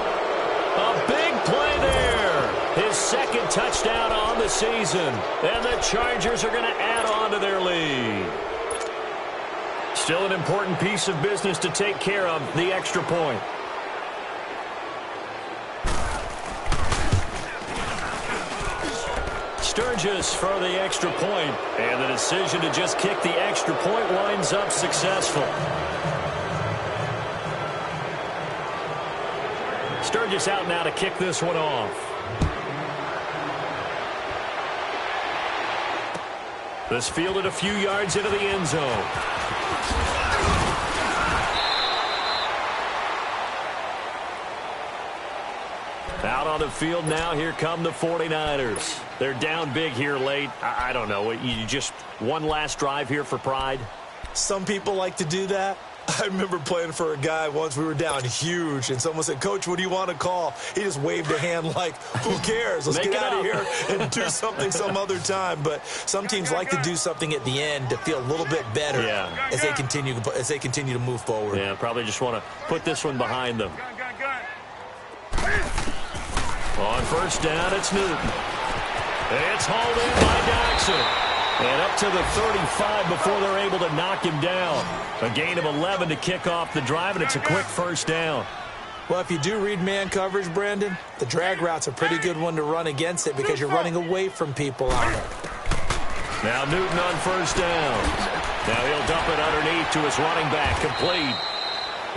A big play there. His 2nd touchdown on the season. And the Chargers are going to add on to their lead. Still an important piece of business to take care of, the extra point. Sturgis for the extra point, and the decision to just kick the extra point winds up successful. Sturgis out now to kick this one off. This fielded a few yards into the end zone. Out on the field now, here come the 49ers. They're down big here late. I don't know. You just one last drive here for pride?
Some people like to do that. I remember playing for a guy once. We were down huge, and someone said, "Coach, what do you want to call?" He just waved a hand like, who cares? Let's get out of here and do something some other time. But some teams like to do something at the end to feel a little bit better as they continue to move forward.
Yeah, probably just want to put this one behind them. On 1st down, it's Newton. It's hauled in by Jackson. And up to the 35 before they're able to knock him down. A gain of 11 to kick off the drive, and it's a quick 1st down.
Well, if you do read man coverage, Brandon, the drag route's a pretty good one to run against it because you're running away from people on it.
Now Newton on 1st down. Now he'll dump it underneath to his running back, complete.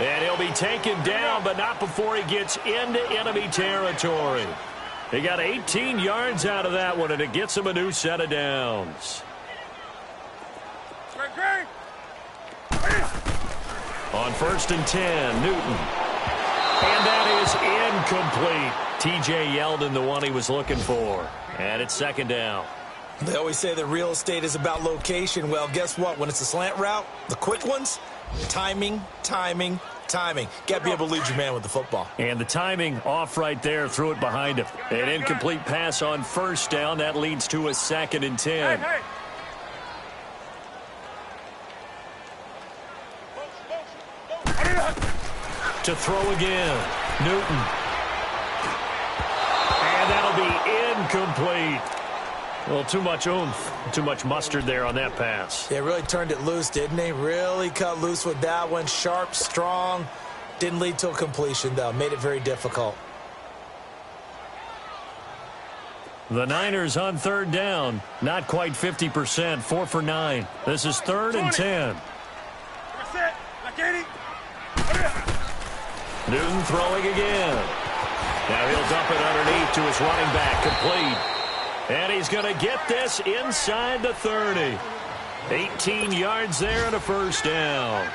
And he'll be taken down, but not before he gets into enemy territory. He got 18 yards out of that one, and it gets him a new set of downs. On 1st and 10, Newton. And that is incomplete. T.J. Yeldon, the one he was looking for. And it's 2nd down.
They always say that real estate is about location. Well, guess what? When it's a slant route, the quick ones, timing. Got to be able to lead your man with the football.
And the timing off right there, threw it behind him. An incomplete pass on 1st down. That leads to a 2nd and 10. To throw again, Newton. And that'll be incomplete. Well, too much oomph, too much mustard there on that pass.
They really turned it loose, didn't they? Really cut loose with that one. Sharp, strong. Didn't lead to a completion, though. Made it very difficult.
The Niners on 3rd down. Not quite 50%, 4 for 9. This is 3rd and 10. Newton throwing again. Now he'll dump it underneath to his running back, complete. And he's going to get this inside the 30. 18 yards there and a 1st down.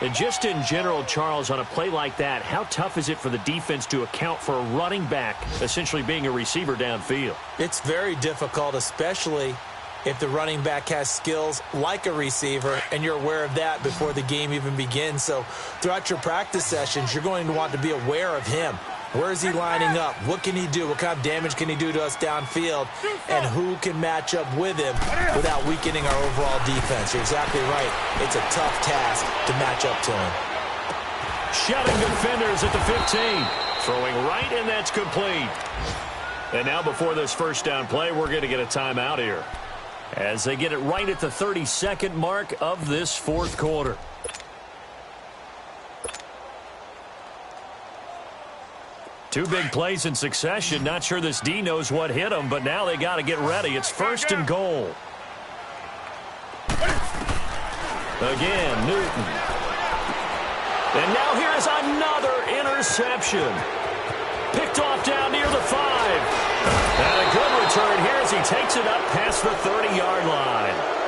And just in general, Charles, on a play like that, how tough is it for the defense to account for a running back essentially being a receiver downfield?
It's very difficult, especially if the running back has skills like a receiver, and you're aware of that before the game even begins. So throughout your practice sessions, you're going to want to be aware of him. Where is he lining up? What can he do? What kind of damage can he do to us downfield? And who can match up with him without weakening our overall defense? You're exactly right. It's a tough task to match up to him.
Shutting defenders at the 15. Throwing right, and that's complete. And now before this first down play, we're going to get a timeout here, as they get it right at the 32nd mark of this fourth quarter. Two big plays in succession. Not sure this D knows what hit him, but now they got to get ready. It's first and goal. Again, Newton. And now here's another interception. Picked off down near the 5. And a good return here as he takes it up past the 30-yard line.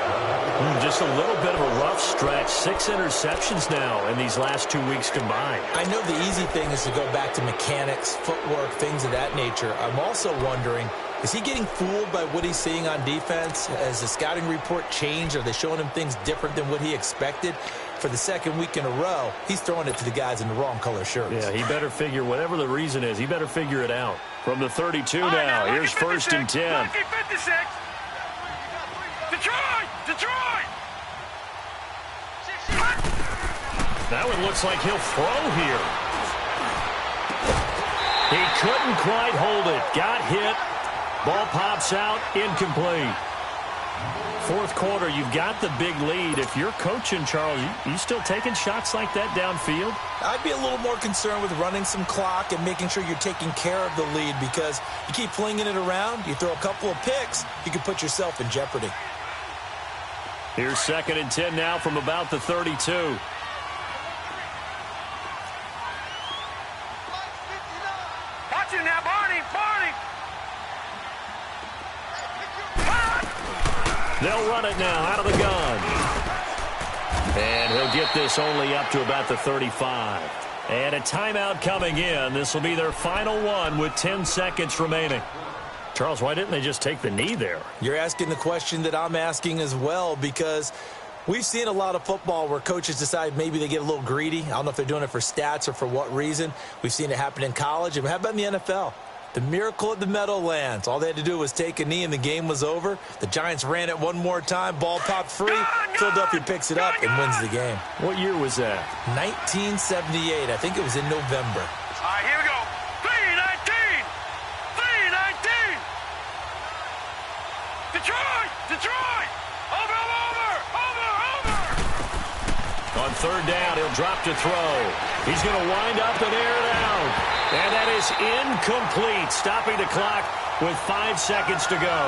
Just a little bit of a rough stretch. 6 interceptions now in these last 2 weeks combined.
I know the easy thing is to go back to mechanics, footwork, things of that nature. I'm also wondering, is he getting fooled by what he's seeing on defense? Has the scouting report changed? Are they showing him things different than what he expected? For the second week in a row, he's throwing it to the guys in the wrong color shirts.
Yeah, he better figure, whatever the reason is, he better figure it out. From the 32 now, here's first and 10.
Detroit!
That one looks like he'll throw here. He couldn't quite hold it. Got hit. Ball pops out. Incomplete. Fourth quarter, you've got the big lead. If you're coaching, Charles, you still taking shots like that downfield?
I'd be a little more concerned with running some clock and making sure you're taking care of the lead, because you keep flinging it around, you throw a couple of picks, you can put yourself in jeopardy.
Here's second and 10 now from about the 32.
Watch it now, Barney!
They'll run it now out of the gun. And he'll get this only up to about the 35. And a timeout coming in. This will be their final one with 10 seconds remaining. Charles, why didn't they just take the knee there?
You're asking the question that I'm asking as well, because we've seen a lot of football where coaches decide maybe they get a little greedy. I don't know if they're doing it for stats or for what reason. We've seen it happen in college. And how about in the NFL? The miracle at the Meadowlands. All they had to do was take a knee and the game was over. The Giants ran it one more time. Ball popped free. Philadelphia picks it up and wins the game.
What year was that?
1978. I think it was in November.
All right, here we go. 3-19! Detroit! Over!
On third down, he'll drop to throw. He's going to wind up and air it out. And that is incomplete, stopping the clock with 5 seconds to go.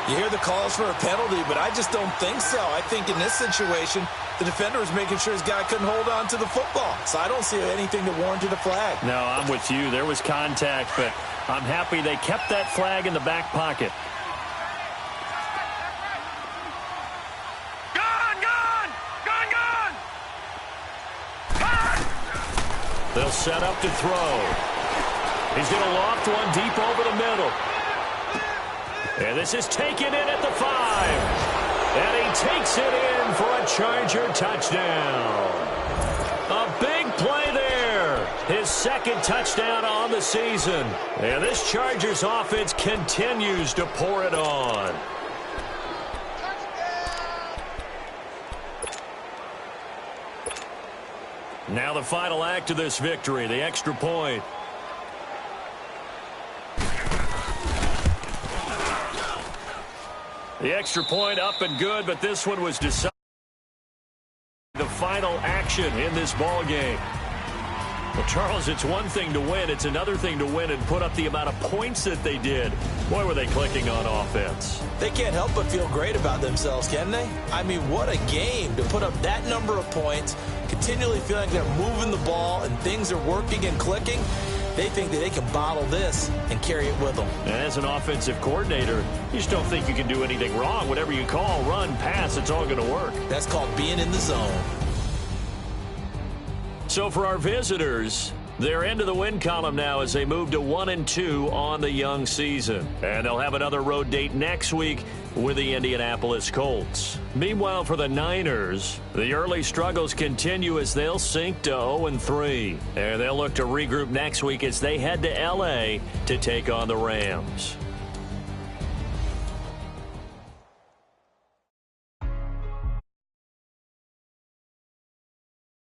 You hear the calls for a penalty, but I just don't think so. I think in this situation, the defender was making sure his guy couldn't hold on to the football. So I don't see anything that warranted a flag.
No, I'm with you. There was contact, but I'm happy they kept that flag in the back pocket. They'll set up to throw. He's going to loft one deep over the middle. And this is taken in at the 5. And he takes it in for a Charger touchdown. A big play there. His second touchdown on the season. And this Chargers offense continues to pour it on. Now the final act of this victory, the extra point. The extra point up and good, but this one was decided. The final action in this ball game. Well, Charles, it's one thing to win. It's another thing to win and put up the amount of points that they did. Boy, were they clicking on offense.
They can't help but feel great about themselves, can they? I mean, what a game to put up that number of points, continually feeling like they're moving the ball and things are working and clicking. They think that they can bottle this and carry it with them.
And as an offensive coordinator, you just don't think you can do anything wrong. Whatever you call, run, pass, it's all going to work.
That's called being in the zone.
So for our visitors, they're into the win column now as they move to 1-2 on the young season. And they'll have another road date next week with the Indianapolis Colts. Meanwhile, for the Niners, the early struggles continue as they'll sink to 0-3. And they'll look to regroup next week as they head to L.A. to take on the Rams.